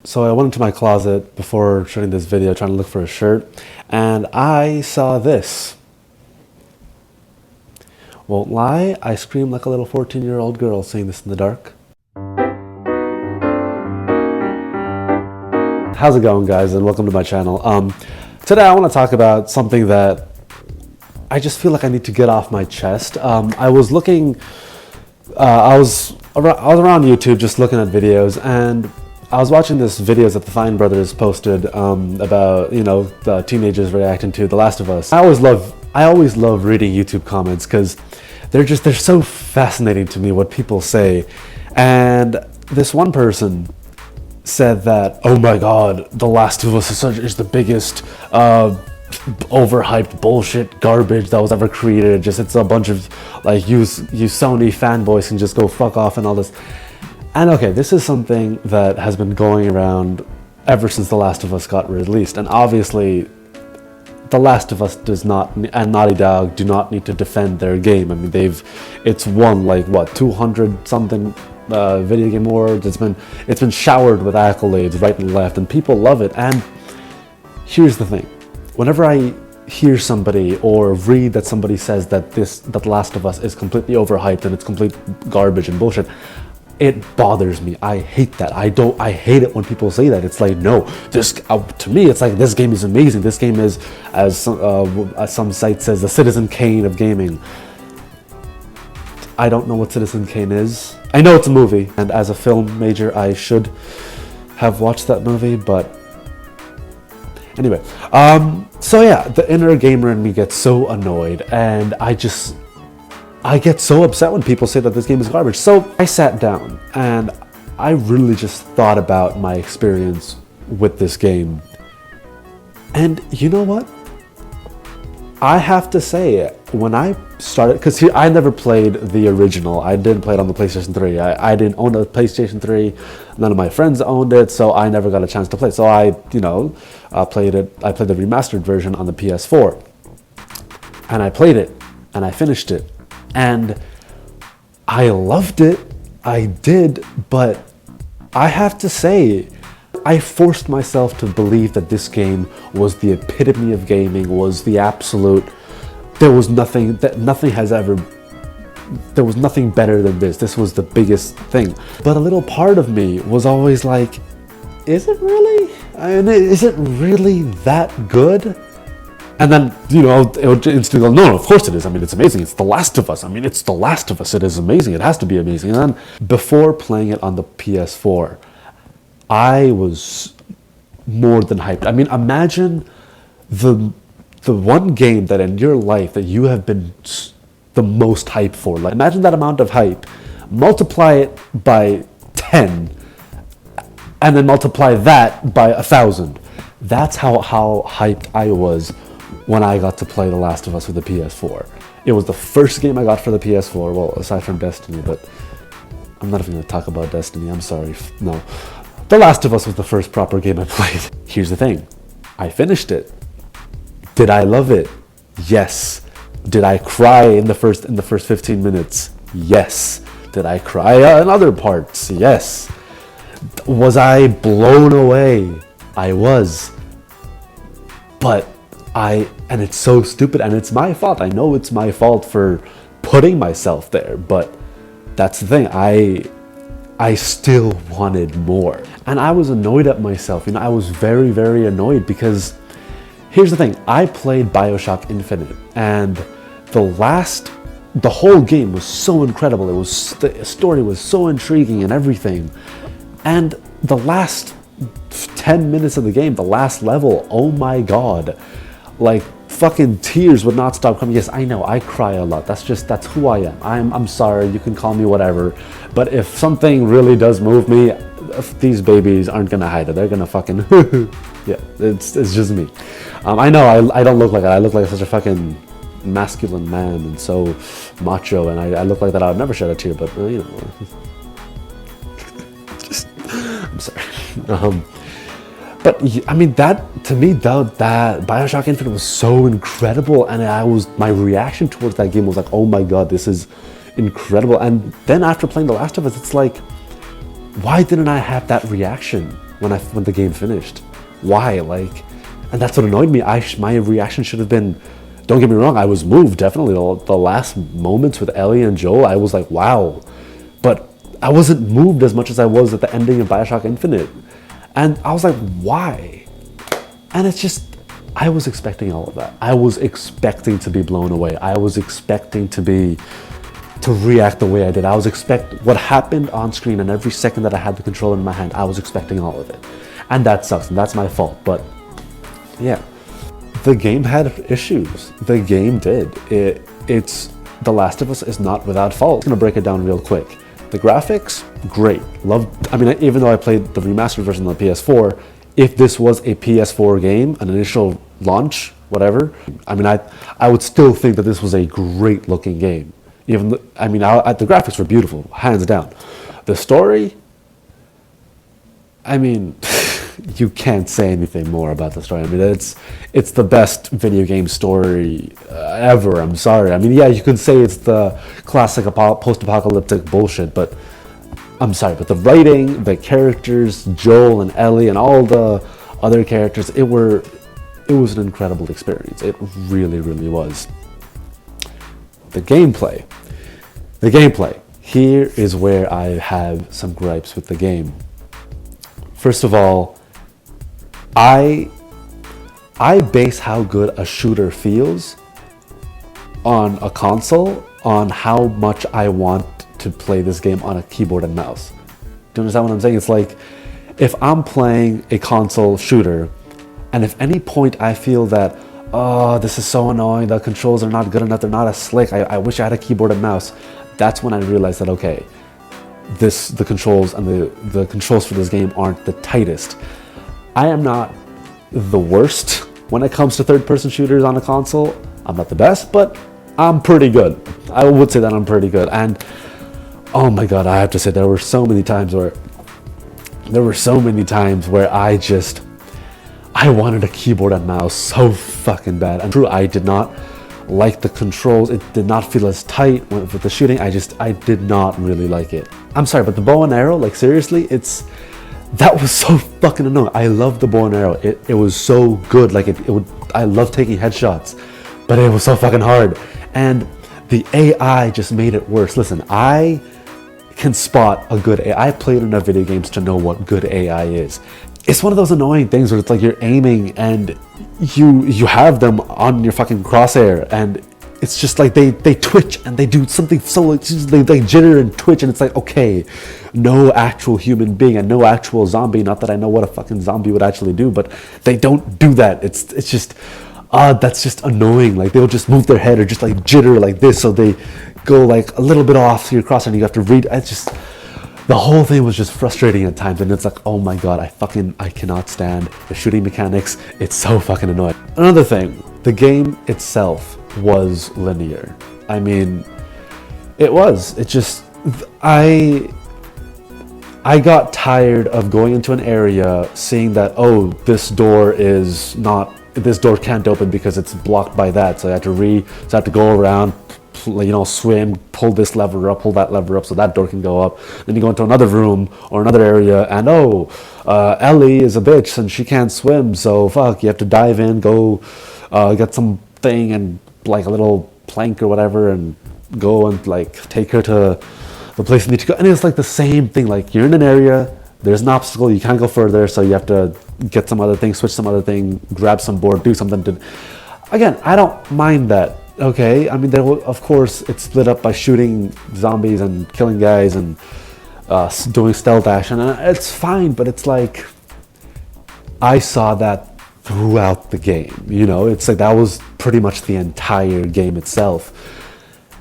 So I went into my closet before shooting this video trying to look for a shirt, and I saw this. Won't lie, I screamed like a little 14-year-old girl seeing this in the dark. How's it going, guys, and welcome to my channel. Today I want to talk about something that I just feel like I need to get off my chest. I was around YouTube just looking at videos, and I was watching this videos that the Fine Brothers posted about, the teenagers reacting to The Last of Us. I always love reading YouTube comments because they're so fascinating to me what people say. And this one person said that, oh my god, The Last of Us is the biggest overhyped bullshit garbage that was ever created. It's a bunch of like you Sony fanboys can just go fuck off and all this. And okay, this is something that has been going around ever since The Last of Us got released, and obviously The Last of Us does not, and Naughty Dog do not need to defend their game. I mean, it's won like what, 200 something video game awards. It's been showered with accolades right and left, and people love it. And here's the thing: whenever I hear somebody or read that somebody says that The Last of Us is completely overhyped and it's complete garbage and bullshit, it bothers me. I hate that. I hate it when people say that. It's like, no, to me, it's like, this game is amazing. This game is, as some site says, the Citizen Kane of gaming. I don't know what Citizen Kane is. I know it's a movie, and as a film major, I should have watched that movie, but anyway. So yeah, the inner gamer in me gets so annoyed, and I get so upset when people say that this game is garbage. So I sat down and I really just thought about my experience with this game. And you know what? I have to say, when I started, because I never played the original. I didn't play it on the PlayStation 3. I didn't own a PlayStation 3. None of my friends owned it, so I never got a chance to play it. So I played the remastered version on the PS4. And I played it, and I finished it. And I loved it, I did, but I have to say, I forced myself to believe that this game was the epitome of gaming, was the absolute, there was nothing better than this. This was the biggest thing. But a little part of me was always like, is it really? I mean, is it really that good? And then, it would instantly go, no, of course it is. I mean, it's amazing. It's The Last of Us. I mean, it's The Last of Us. It is amazing. It has to be amazing. And then, before playing it on the PS4, I was more than hyped. I mean, imagine the one game that in your life that you have been the most hyped for. Like, imagine that amount of hype. Multiply it by 10, and then multiply that by 1,000. That's how hyped I was when I got to play The Last of Us with the PS4. It was the first game I got for the PS4, well, aside from Destiny, but I'm not even going to talk about Destiny, I'm sorry. No. The Last of Us was the first proper game I played. Here's the thing. I finished it. Did I love it? Yes. Did I cry in the first 15 minutes? Yes. Did I cry in other parts? Yes. Was I blown away? I was. But and it's so stupid, and it's my fault. I know it's my fault for putting myself there, but that's the thing. I still wanted more. And I was annoyed at myself. I was very, very annoyed because here's the thing. I played Bioshock Infinite, and the whole game was so incredible. The story was so intriguing and everything. And the last 10 minutes of the game, the last level, oh my god. Like, fucking tears would not stop coming. Yes, I know, I cry a lot. That's who I am. I'm sorry, you can call me whatever. But if something really does move me, these babies aren't gonna hide it. They're gonna fucking, yeah, it's just me. I know, I don't look like that. I look like such a fucking masculine man and so macho, and I look like that. I would never shed a tear, but, I'm sorry. But I mean, to me, that Bioshock Infinite was so incredible, and my reaction towards that game was like, oh my god, this is incredible. And then after playing The Last of Us, it's like, why didn't I have that reaction when the game finished. Why? Like, and that's what annoyed me. My reaction should have been, don't get me wrong, I was moved, definitely. The last moments with Ellie and Joel, I was like, wow. But I wasn't moved as much as I was at the ending of Bioshock Infinite. And I was like, why? And it's just, I was expecting all of that. I was expecting to be blown away. I was expecting to react the way I did. I was what happened on screen, and every second that I had the controller in my hand, I was expecting all of it. And that sucks, and that's my fault. But yeah, the game had issues. The game did. It's The Last of Us is not without fault. I'm gonna break it down real quick. The graphics, great. Loved. I mean, even though I played the remastered version on the PS4, if this was a PS4 game, an initial launch, whatever, I mean, I would still think that this was a great looking game. Even the graphics were beautiful, hands down. The story, I mean, you can't say anything more about the story. I mean, it's the best video game story ever. I'm sorry. I mean, yeah, you can say it's the classic post-apocalyptic bullshit, but I'm sorry. But the writing, the characters, Joel and Ellie, and all the other characters, it was an incredible experience. It really, really was. The gameplay. Here is where I have some gripes with the game. First of all, I base how good a shooter feels on a console on how much I want to play this game on a keyboard and mouse. Do you understand what I'm saying? It's like, if I'm playing a console shooter, and if any point I feel that, oh, this is so annoying, the controls are not good enough, they're not as slick, I wish I had a keyboard and mouse, that's when I realize that, okay, the controls and the controls for this game aren't the tightest. I am not the worst when it comes to third-person shooters on a console. I'm not the best, but I'm pretty good. I would say that I'm pretty good. And oh my god, I have to say, there were so many times where I wanted a keyboard and mouse so fucking bad. And true, I did not like the controls. It did not feel as tight with the shooting. I did not really like it. I'm sorry, but the bow and arrow, like seriously, that was so fucking annoying. I loved the bow and arrow. It was so good. Like I love taking headshots, but it was so fucking hard. And the AI just made it worse. Listen, I can spot a good AI. I played enough video games to know what good AI is. It's one of those annoying things where it's like you're aiming and you have them on your fucking crosshair, and it's just like they twitch and they do something so like they jitter and twitch, and it's like, okay, no actual human being and no actual zombie, not that I know what a fucking zombie would actually do, but they don't do that. It's just that's just annoying. Like they'll just move their head or just like jitter like this, so they go like a little bit off to your crosshair and you have to read. The whole thing was just frustrating at times, and it's like, oh my god, I cannot stand the shooting mechanics. It's so fucking annoying. Another thing, the game itself was linear. I mean, it was. It just, I got tired of going into an area, seeing that, oh, this door can't open because it's blocked by that, so I have to go around, swim, pull this lever up, pull that lever up so that door can go up. Then you go into another room or another area, and Ellie is a bitch and she can't swim, so fuck, you have to dive in, go get something and like a little plank or whatever, and go and like take her to the place you need to go. And it's like the same thing. Like you're in an area, there's an obstacle, you can't go further, so you have to get some other thing, switch some other thing, grab some board, do something. Again, I don't mind that. Okay, I mean, of course, it's split up by shooting zombies and killing guys and doing stealth action, and it's fine, but it's like, I saw that throughout the game, it's like that was pretty much the entire game itself,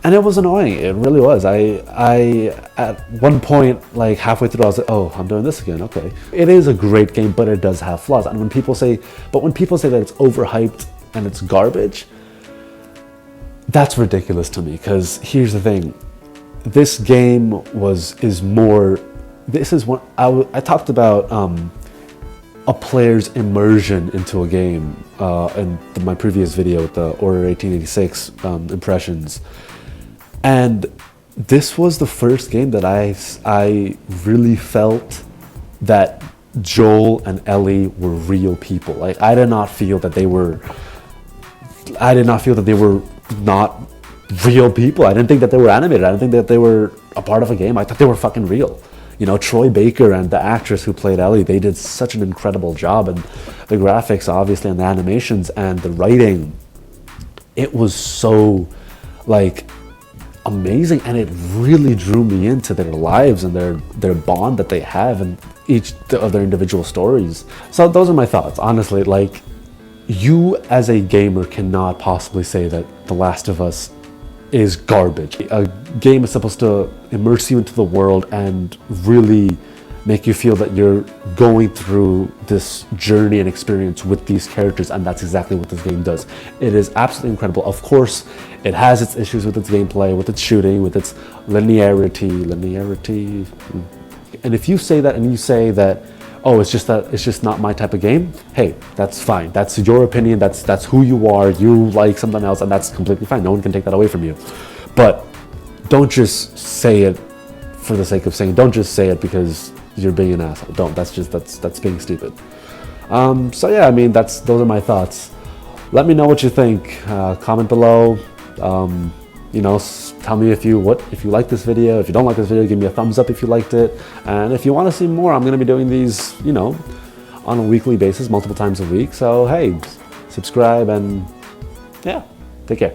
and it was annoying. It really was. I at one point, like halfway through, I was like, oh, I'm doing this again. Okay, it is a great game, but it does have flaws. And when people say that it's overhyped and it's garbage, that's ridiculous to me, because here's the thing. This game this is what I talked about a player's immersion into a game in my previous video with the Order 1886 impressions. And this was the first game that I really felt that Joel and Ellie were real people. Like, I did not feel that they were not real people. I didn't think that they were animated. I didn't think that they were a part of a game. I thought they were fucking real. You know, Troy Baker and the actress who played Ellie, they did such an incredible job. And the graphics, obviously, and the animations and the writing, it was so, like, amazing. And it really drew me into their lives and their bond that they have in each of their individual stories. So those are my thoughts. Honestly, like, you as a gamer cannot possibly say that The Last of Us is garbage. A game is supposed to immerse you into the world and really make you feel that you're going through this journey and experience with these characters, and that's exactly what this game does. It is absolutely incredible. Of course, it has its issues with its gameplay, with its shooting, with its linearity. And if you say that and you say that, oh, it's just not my type of game, hey, that's fine. That's your opinion. That's who you are. You like something else, and that's completely fine. No one can take that away from you. But don't just say it for the sake of saying. Don't just say it because you're being an asshole. Don't. That's being stupid. So yeah, I mean, those are my thoughts. Let me know what you think. Comment below. You know, tell me if you like this video. If you don't like this video, give me a thumbs up if you liked it. And if you want to see more, I'm going to be doing these, you know, on a weekly basis, multiple times a week. So hey, subscribe and yeah, take care.